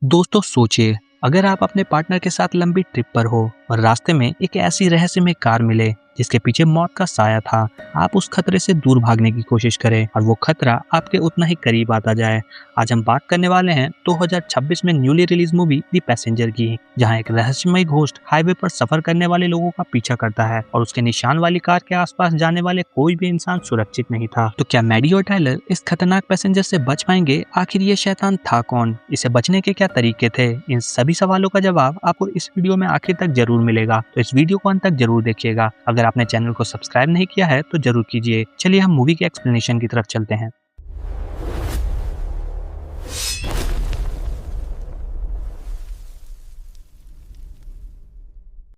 दोस्तों सोचिए, अगर आप अपने पार्टनर के साथ लंबी ट्रिप पर हो और रास्ते में एक ऐसी रहस्यमय कार मिले जिसके पीछे मौत का साया था। आप उस खतरे से दूर भागने की कोशिश करें और वो खतरा आपके उतना ही करीब आता जाए। आज हम बात करने वाले हैं 2026 में न्यूली रिलीज मूवी दी पैसेंजर की, जहां एक रहस्यमय घोस्ट हाईवे पर सफर करने वाले लोगों का पीछा करता है और उसके निशान वाली कार के आसपास जाने वाले कोई भी इंसान सुरक्षित नहीं था। तो क्या मैडी और टाइलर इस खतरनाक पैसेंजर से बच पाएंगे? आखिर ये शैतान था कौन? इसे बचने के क्या तरीके थे? इन सभी सवालों का जवाब आपको इस वीडियो में आखिर तक जरूर मिलेगा, तो इस वीडियो को अंत तक जरूर देखिएगा। अगर आपने चैनल को सब्सक्राइब नहीं किया है तो जरूर कीजिए। चलिए हम मूवी के एक्सप्लेनेशन की तरफ चलते हैं।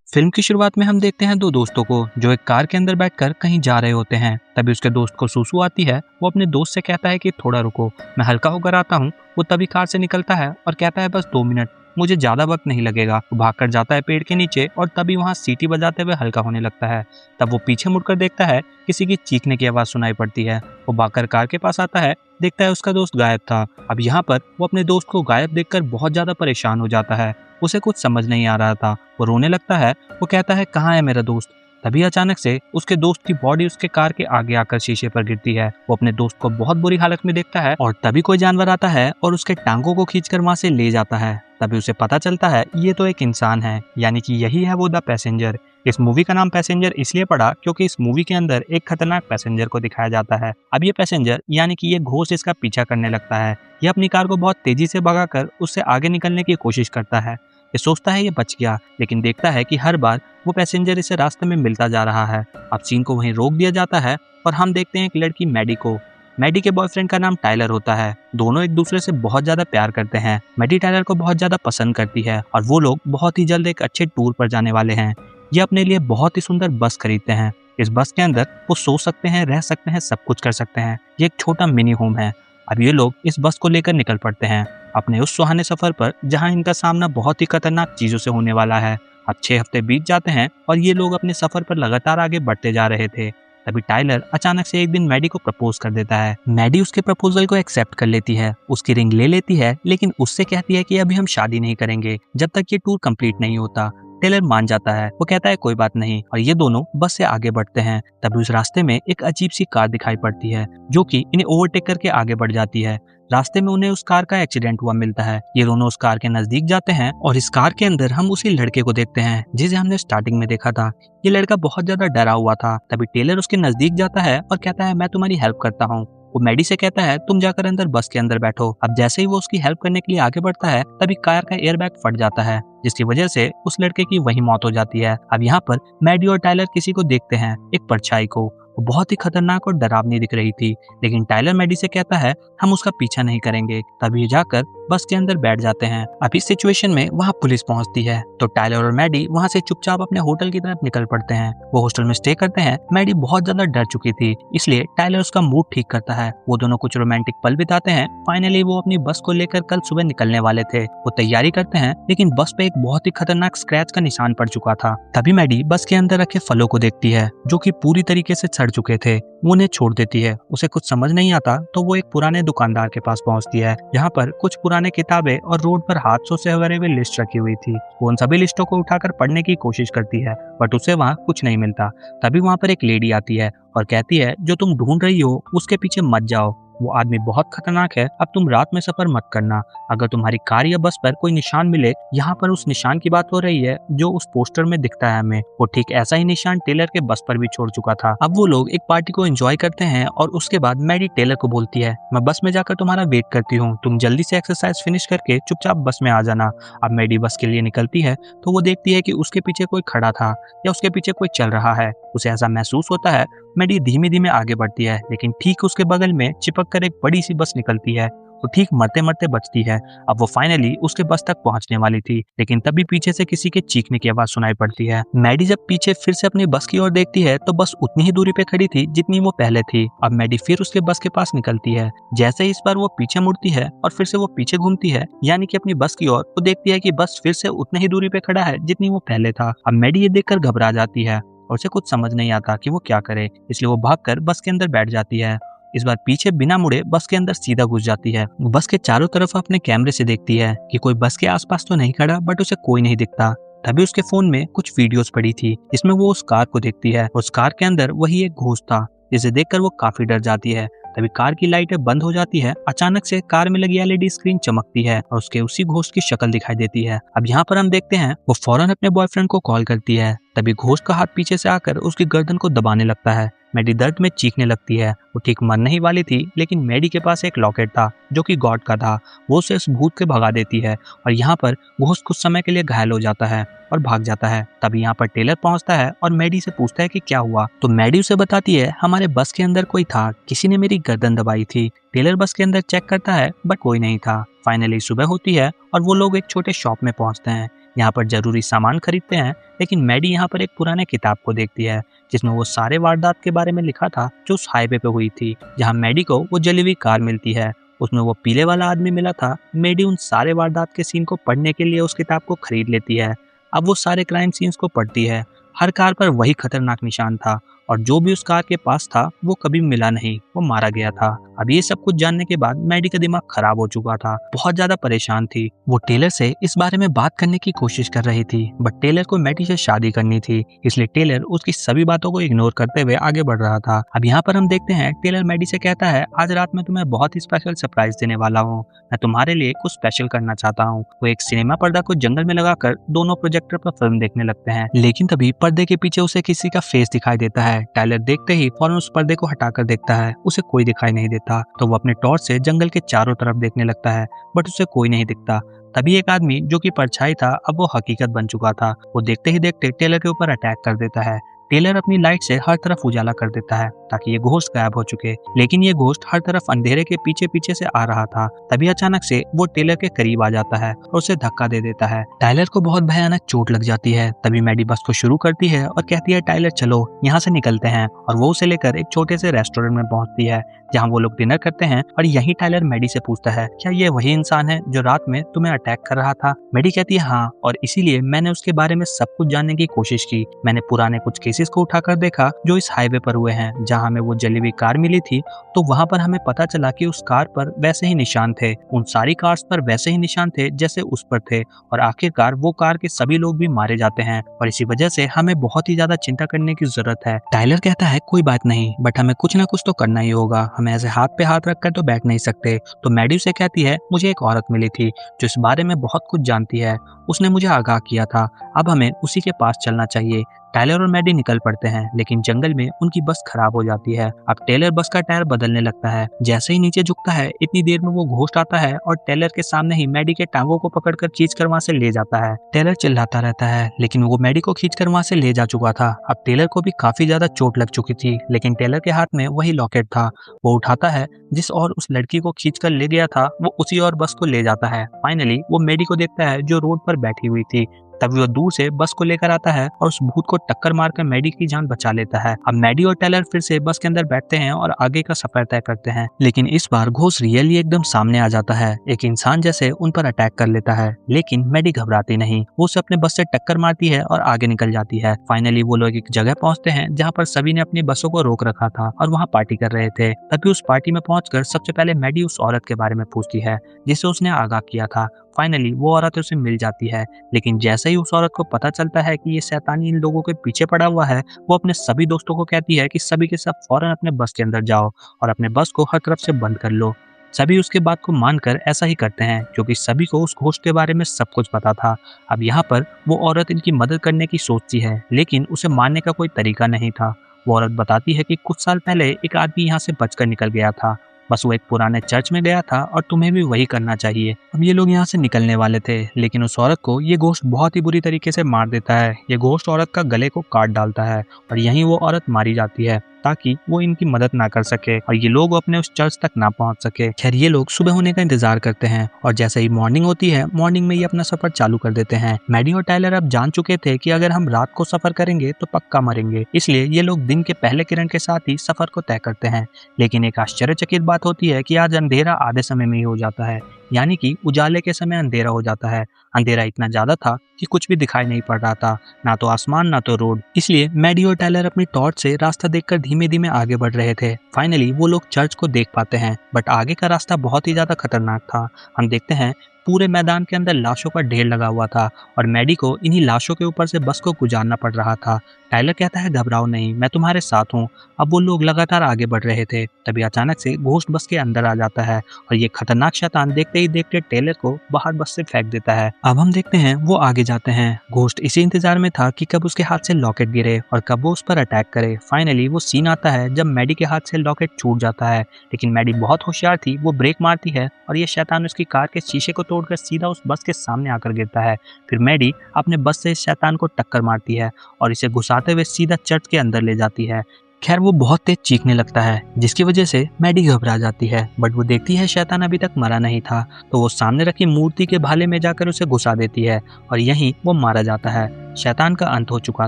फिल्म की शुरुआत में हम देखते हैं दो दोस्तों को जो एक कार के अंदर बैठकर कहीं जा रहे होते हैं। तभी उसके दोस्त को सूसू आती है। वो अपने दोस्त से कहता है कि थोड़ा रुको, मैं हल्का होकर आता हूँ। वो तभी कार से निकलता है और कहता है बस 2 मिनट, मुझे ज्यादा वक्त नहीं लगेगा। वो भागकर जाता है पेड़ के नीचे और तभी वहाँ सीटी बजाते हुए हल्का होने लगता है। तब वो पीछे मुड़कर देखता है, किसी की चीखने की आवाज सुनाई पड़ती है। वो भागकर कार के पास आता है, देखता है उसका दोस्त गायब था। अब यहाँ पर वो अपने दोस्त को गायब देखकर बहुत ज्यादा परेशान हो जाता है। उसे कुछ समझ नहीं आ रहा था। वो रोने लगता है। वो कहता है कहाँ है मेरा दोस्त? तभी अचानक से उसके दोस्त की बॉडी उसके कार के आगे आकर शीशे पर गिरती है। वो अपने दोस्त को बहुत बुरी हालत में देखता है और तभी कोई जानवर आता है और उसके टांगों को खींचकर वहां से ले जाता है। तभी उसे पता चलता है ये तो एक इंसान है, यानी कि यही है वो द पैसेंजर। इस मूवी का नाम पैसेंजर इसलिए पड़ा क्योंकि इस मूवी के अंदर एक खतरनाक पैसेंजर को दिखाया जाता है। अब ये पैसेंजर यानी कि ये घोस्ट इसका पीछा करने लगता है। ये अपनी कार को बहुत तेजी से भगाकर उससे आगे निकलने की कोशिश करता है। ये सोचता है ये बच गया, लेकिन देखता है कि हर बार वो पैसेंजर इसे रास्ते में मिलता जा रहा है। अब सीन को वहीं रोक दिया जाता है और हम देखते हैं एक लड़की मैडी को। मैडी के बॉयफ्रेंड का नाम टाइलर होता है। दोनों एक दूसरे से बहुत ज्यादा प्यार करते हैं। मैडी टाइलर को बहुत ज्यादा पसंद करती है और वो लोग बहुत ही जल्द एक अच्छे टूर पर जाने वाले हैं। ये अपने लिए बहुत ही सुंदर बस खरीदते हैं। इस बस के अंदर वो सो सकते हैं, रह सकते हैं, सब कुछ कर सकते हैं। ये एक छोटा मिनी होम है। अब ये लोग इस बस को लेकर निकल पड़ते हैं अपने उस सुहाने सफर पर जहां इनका सामना बहुत ही खतरनाक चीजों से होने वाला है। अब 6 हफ्ते बीत जाते हैं और ये लोग अपने सफर पर लगातार आगे बढ़ते जा रहे थे। तभी टाइलर अचानक से एक दिन मैडी को प्रपोज कर देता है। मैडी उसके प्रपोजल को एक्सेप्ट कर लेती है, उसकी रिंग ले लेती है, लेकिन उससे कहती है कि अभी हम शादी नहीं करेंगे जब तक ये टूर कंप्लीट नहीं होता। टेलर मान जाता है। वो कहता है कोई बात नहीं और ये दोनों बस से आगे बढ़ते हैं। तभी उस रास्ते में एक अजीब सी कार दिखाई पड़ती है जो कि इन्हें ओवरटेक करके आगे बढ़ जाती है। रास्ते में उन्हें उस कार का एक्सीडेंट हुआ मिलता है। ये दोनों उस कार के नजदीक जाते हैं और इस कार के अंदर हम उसी लड़के को देखते हैं जिसे हमने स्टार्टिंग में देखा था। ये लड़का बहुत ज्यादा डरा हुआ था। तभी टेलर उसके नजदीक जाता है और कहता है मैं तुम्हारी हेल्प करता हूँ। वो मैडी से कहता है तुम जाकर अंदर बस के अंदर बैठो। अब जैसे ही वो उसकी हेल्प करने के लिए आगे बढ़ता है तभी कार का एयरबैग फट जाता है, जिसकी वजह से उस लड़के की वही मौत हो जाती है। अब यहाँ पर मैडी और टाइलर किसी को देखते हैं, एक परछाई को। वो बहुत ही खतरनाक और डरावनी दिख रही थी, लेकिन टाइलर मैडी से कहता है हम उसका पीछा नहीं करेंगे। तभी ये जाकर बस के अंदर बैठ जाते हैं। अब इस सिचुएशन में वहाँ पुलिस पहुंचती है तो टाइलर और मैडी वहाँ से चुपचाप अपने होटल की तरफ निकल पड़ते हैं। वो हॉस्टल में स्टे करते हैं। मैडी बहुत ज्यादा डर चुकी थी, इसलिए टाइलर उसका मूड ठीक करता है। वो दोनों कुछ रोमांटिक पल बिताते हैं। फाइनली वो अपनी बस को लेकर कल सुबह निकलने वाले थे। वो तैयारी करते हैं, लेकिन बस पे एक बहुत ही खतरनाक स्क्रैच का निशान पड़ चुका था। तभी मैडी बस के अंदर रखे फलों को देखती है जो कि पूरी तरीके से सड़ चुके थे। वो उन्हें छोड़ देती है। उसे कुछ समझ नहीं आता तो वो एक पुराने दुकानदार के पास पहुंचती है जहाँ पर कुछ पुराने किताबें और रोड पर हादसों से भरे हुए लिस्ट रखी हुई थी। वो उन सभी लिस्टों को उठाकर पढ़ने की कोशिश करती है, बट उसे वहाँ कुछ नहीं मिलता। तभी वहाँ पर एक लेडी आती है और कहती है जो तुम ढूंढ रही हो उसके पीछे मत जाओ, वो आदमी बहुत खतरनाक है। अब तुम रात में सफर मत करना। अगर तुम्हारी कार या बस पर कोई निशान मिले, यहाँ पर उस निशान की बात हो रही है जो उस पोस्टर में दिखता है हमें। वो ठीक ऐसा ही निशान टेलर के बस पर भी छोड़ चुका था। अब वो लोग एक पार्टी को एंजॉय करते हैं और उसके बाद मैडी टेलर को बोलती है मैं बस में जाकर तुम्हारा वेट करती हूँ, तुम जल्दी से एक्सरसाइज फिनिश करके चुपचाप बस में आ जाना। अब मैडी बस के लिए निकलती है तो वो देखती है कि उसके पीछे कोई खड़ा था या उसके पीछे कोई चल रहा है। उसे ऐसा महसूस होता है। मैडी धीमे धीमे आगे बढ़ती है, लेकिन ठीक उसके बगल में चिपक कर एक बड़ी सी बस निकलती है। वो ठीक मरते मरते बचती है। अब वो फाइनली उसके बस तक पहुंचने वाली थी, लेकिन तभी पीछे से किसी के चीखने की आवाज सुनाई पड़ती है। मैडी जब पीछे फिर से अपनी बस की ओर देखती है तो बस उतनी ही दूरी पे खड़ी थी जितनी वो पहले थी। अब मैडी फिर उसके बस के पास निकलती है। जैसे ही इस बार वो पीछे मुड़ती है और फिर से वो पीछे घूमती है, यानी कि अपनी बस की ओर, वो देखती है कि बस फिर से उतनी ही दूरी पे खड़ा है जितनी वो पहले था। अब मैडी ये देखकर घबरा जाती है और उसे कुछ समझ नहीं आता कि वो क्या करे, इसलिए वो भागकर बस के अंदर बैठ जाती है इस बार पीछे बिना मुड़े बस के अंदर सीधा घुस जाती है। वो बस के चारों तरफ अपने कैमरे से देखती है कि कोई बस के आसपास तो नहीं खड़ा, बट उसे कोई नहीं दिखता। तभी उसके फोन में कुछ वीडियोस पड़ी थी जिसमें वो उस कार को देखती है। उस कार के अंदर वही एक घोस्ट था, जिसे देखकर वो काफी डर जाती है। तभी कार की लाइटें बंद हो जाती है। अचानक से कार में लगी एलईडी स्क्रीन चमकती है और उसके उसी घोस्ट की शक्ल दिखाई देती है। अब यहाँ पर हम देखते हैं वो फौरन अपने बॉयफ्रेंड को कॉल करती है। तभी घोस्ट का हाथ पीछे से आकर उसकी गर्दन को दबाने लगता है। मैडी दर्द में चीखने लगती है। वो ठीक मरने ही वाली थी, लेकिन मैडी के पास एक लॉकेट था जो कि गॉड का था। वो उसे उस भूत के भगा देती है और यहाँ पर घोस्ट कुछ समय के लिए घायल हो जाता है और भाग जाता है। तभी यहाँ पर टेलर पहुंचता है और मैडी से पूछता है कि क्या हुआ। तो मैडी उसे बताती है, हमारे बस के अंदर कोई था, किसी ने मेरी गर्दन दबाई थी। टेलर बस के अंदर चेक करता है बट कोई नहीं था। फाइनली सुबह होती है और वो लोग एक छोटे शॉप में पहुंचते हैं। यहाँ पर जरूरी सामान खरीदते हैं, लेकिन मैडी यहाँ पर एक पुराने किताब को देखती है जिसमें वो सारे वारदात के बारे में लिखा था जो उस हाईवे पे हुई थी, जहाँ मैडी को वो जली हुई कार मिलती है। उसमें वो पीले वाला आदमी मिला था। मैडी उन सारे वारदात के सीन को पढ़ने के लिए उस किताब को खरीद लेती है। अब वो सारे क्राइम सीन्स को पढ़ती है। हर कार पर वही खतरनाक निशान था और जो भी उस कार के पास था वो कभी मिला नहीं, वो मारा गया था। अब ये सब कुछ जानने के बाद मैडी का दिमाग खराब हो चुका था, बहुत ज्यादा परेशान थी। वो टेलर से इस बारे में बात करने की कोशिश कर रही थी, बट टेलर को मैडी से शादी करनी थी, इसलिए टेलर उसकी सभी बातों को इग्नोर करते हुए आगे बढ़ रहा था। अब यहाँ पर हम देखते हैं टेलर मैडी से कहता है, आज रात में तुम्हें बहुत ही स्पेशल सरप्राइज देने वाला हूँ। मैं तुम्हारे लिए कुछ स्पेशल करना चाहता हूँ। वो एक सिनेमा पर्दा को जंगल में लगाकर दोनों प्रोजेक्टर पर फिल्म देखने लगते हैं, लेकिन तभी पर्दे के पीछे उसे किसी का फेस दिखाई देता है। टाइलर देखते ही फौरन उस पर्दे को हटाकर देखता है, उसे कोई दिखाई नहीं देता। तो वो अपने टॉर्च से जंगल के चारों तरफ देखने लगता है, बट उसे कोई नहीं दिखता। तभी एक आदमी जो कि परछाई था अब वो हकीकत बन चुका था। वो देखते ही देखते टेलर के ऊपर अटैक कर देता है। टेलर अपनी लाइट से हर तरफ उजाला कर देता है ताकि ये घोस्ट गायब हो चुके, लेकिन ये घोस्ट हर तरफ अंधेरे के पीछे पीछे से आ रहा था। तभी अचानक से वो टेलर के करीब आ जाता है और उसे धक्का दे देता है। टाइलर को बहुत भयानक चोट लग जाती है। तभी मैडी बस को शुरू करती है और कहती है, टाइलर चलो यहाँ से निकलते हैं। और वो उसे लेकर एक छोटे से रेस्टोरेंट में पहुंचती है जहाँ वो लोग डिनर करते हैं। और यही टाइलर मैडी से पूछता है, क्या ये वही इंसान है जो रात में तुम्हें अटैक कर रहा था? मैडी कहती है हाँ, और इसीलिए मैंने उसके बारे में सब कुछ जानने की कोशिश की। मैंने पुराने कुछ केसेस को उठाकर देखा जो इस हाईवे पर हुए हैं। जहाँ हमें वो जली हुई कार मिली थी, तो वहां पर हमें पता चला कि उस कार पर वैसे ही निशान थे, उन सारी कार्स पर वैसे ही निशान थे जैसे उस पर थे। और आखिरकार वो कार के सभी लोग भी मारे जाते हैं और इसी वजह से हमें बहुत ही ज्यादा चिंता करने की जरूरत है। टाइलर कहता है कोई बात नहीं, बट हमें कुछ ना कुछ तो करना ही होगा, हमें ऐसे हाथ पे हाथ रखकर तो बैठ नहीं सकते। तो मैडी से कहती है, मुझे एक औरत मिली थी जो इस बारे में बहुत कुछ जानती है, उसने मुझे आगाह किया था, अब हमें उसी के पास चलना चाहिए। टाइलर और मैडी निकल पड़ते हैं, लेकिन जंगल में उनकी बस खराब हो जाती है। अब टेलर बस का टायर बदलने लगता है। जैसे ही नीचे झुकता है, इतनी देर में वो घोस्ट आता है और टेलर के सामने ही मैडी के टांगों को पकड़कर खींचकर वहां से ले जाता है। टेलर चिल्लाता रहता है, लेकिन वो मैडी को खींचकर वहां से ले जा चुका था। अब टेलर को भी काफी ज्यादा चोट लग चुकी थी, लेकिन टेलर के हाथ में वही लॉकेट था। वो उठाता है, जिस और उस लड़की को खींचकर ले गया था वो उसी और बस को ले जाता है। फाइनली वो मैडी को देखता है जो रोड पर बैठी हुई थी। तभी वो दूर से बस को लेकर आता है और उस भूत को टक्कर मारकर मैडी की जान बचा लेता है। अब मैडी और टेलर फिर से बस के अंदर बैठते हैं और आगे का सफर तय करते हैं, लेकिन इस बार घोस्ट रियली एकदम सामने आ जाता है, एक इंसान जैसे उन पर अटैक कर लेता है। लेकिन मैडी घबराती नहीं, वो उसे अपने बस से टक्कर मारती है और आगे निकल जाती है। फाइनली वो लोग एक जगह पहुंचते हैं जहाँ पर सभी ने अपनी बसों को रोक रखा था और वहाँ पार्टी कर रहे थे। तभी उस पार्टी में पहुंचकर सबसे पहले मैडी उस औरत के बारे में पूछती है जिसे उसने आगाह किया था। फाइनली वो औरत उसे मिल जाती है, लेकिन जैसे ही उस औरत को पता चलता है कि ये शैतानी इन लोगों के पीछे पड़ा हुआ है, वो अपने सभी दोस्तों को कहती है कि सभी के सब फौरन अपने बस के अंदर जाओ और अपने बस को हर तरफ से बंद कर लो। सभी उसके बात को मानकर ऐसा ही करते हैं, क्योंकि सभी को उस घोस्ट के बारे में सब कुछ पता था। अब यहाँ पर वो औरत इनकी मदद करने की सोचती है, लेकिन उसे मारने का कोई तरीका नहीं था। वो औरत बताती है कि कुछ साल पहले एक आदमी यहाँ से बचकर निकल गया था, बस वो एक पुराने चर्च में गया था और तुम्हें भी वही करना चाहिए। अब ये लोग यहाँ से निकलने वाले थे, लेकिन उस औरत को ये घोस्ट बहुत ही बुरी तरीके से मार देता है। ये घोस्ट औरत का गले को काट डालता है और यहीं वो औरत मारी जाती है ताकि वो इनकी मदद ना कर सके और ये लोग अपने उस चर्च तक ना पहुंच सके। खैर ये लोग सुबह होने का इंतजार करते हैं और जैसे ही मॉर्निंग होती है, मॉर्निंग में ये अपना सफर चालू कर देते हैं। मैडी और टाइलर अब जान चुके थे कि अगर हम रात को सफर करेंगे तो पक्का मरेंगे, इसलिए ये लोग दिन के पहले किरण के साथ ही सफर को तय करते हैं। लेकिन एक आश्चर्यचकित बात होती है कि आज अंधेरा आधे समय में ही हो जाता है। यानी कि उजाले के समय अंधेरा हो जाता है। अंधेरा इतना ज्यादा था कि कुछ भी दिखाई नहीं पड़ रहा था, ना तो आसमान ना तो रोड। इसलिए मैडी और टायलर अपनी टॉर्च से रास्ता देखकर धीमे धीमे आगे बढ़ रहे थे। फाइनली वो लोग चर्च को देख पाते हैं, बट आगे का रास्ता बहुत ही ज्यादा खतरनाक था। हम देखते हैं पूरे मैदान के अंदर लाशों का ढेर लगा हुआ था और मैडी को इन्हीं लाशों के ऊपर से बस को गुजारना पड़ रहा था। टायलर कहता है घबराओ नहीं, मैं तुम्हारे साथ हूँ। अब वो लोग लगातार आगे बढ़ रहे थे, तभी अचानक से घोस्ट बस के अंदर आ जाता है और ये खतरनाक शैतान देखते ही देखते टेलर को बाहर बस से फेंक देता है। अब हम देखते हैं वो आगे जाते हैं। घोस्ट इसी इंतजार में था कि कब उसके हाथ से लॉकेट गिरे और कब वो उस पर अटैक करे। फाइनली वो सीन आता है जब मैडी के हाथ से लॉकेट छूट जाता है, लेकिन मैडी बहुत होशियार थी, वो ब्रेक मारती है और ये शैतान उसकी कार के शीशे को तोड़कर सीधा उस बस के सामने आकर गिरता है। फिर मैडी अपने बस से इस शैतान को टक्कर मारती है और इसे घुसाते हुए सीधा चर्च के अंदर ले जाती है। खैर वो बहुत तेज चीखने लगता है, जिसकी वजह से मैडी घबरा जाती है, बट वो देखती है शैतान अभी तक मरा नहीं था, तो वो सामने रखी मूर्ति के भाले में जाकर उसे घुसा देती है और यहीं वो मारा जाता है। शैतान का अंत हो चुका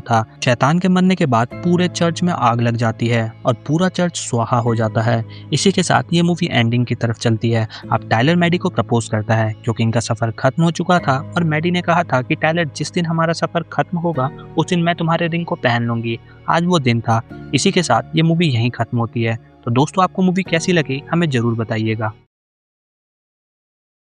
था। शैतान के मरने के बाद पूरे चर्च में आग लग जाती है और पूरा चर्च स्वाहा हो जाता है। इसी के साथ ये मूवी एंडिंग की तरफ चलती है। अब टायलर मैडी को प्रपोज करता है क्योंकि इनका सफर खत्म हो चुका था और मैडी ने कहा था कि टायलर जिस दिन हमारा सफर खत्म होगा उस दिन मैं तुम्हारे रिंग को पहन लूंगी। आज वो दिन था। इसी के साथ ये मूवी यहीं खत्म होती है। तो दोस्तों आपको मूवी कैसी लगी हमें जरूर बताइएगा।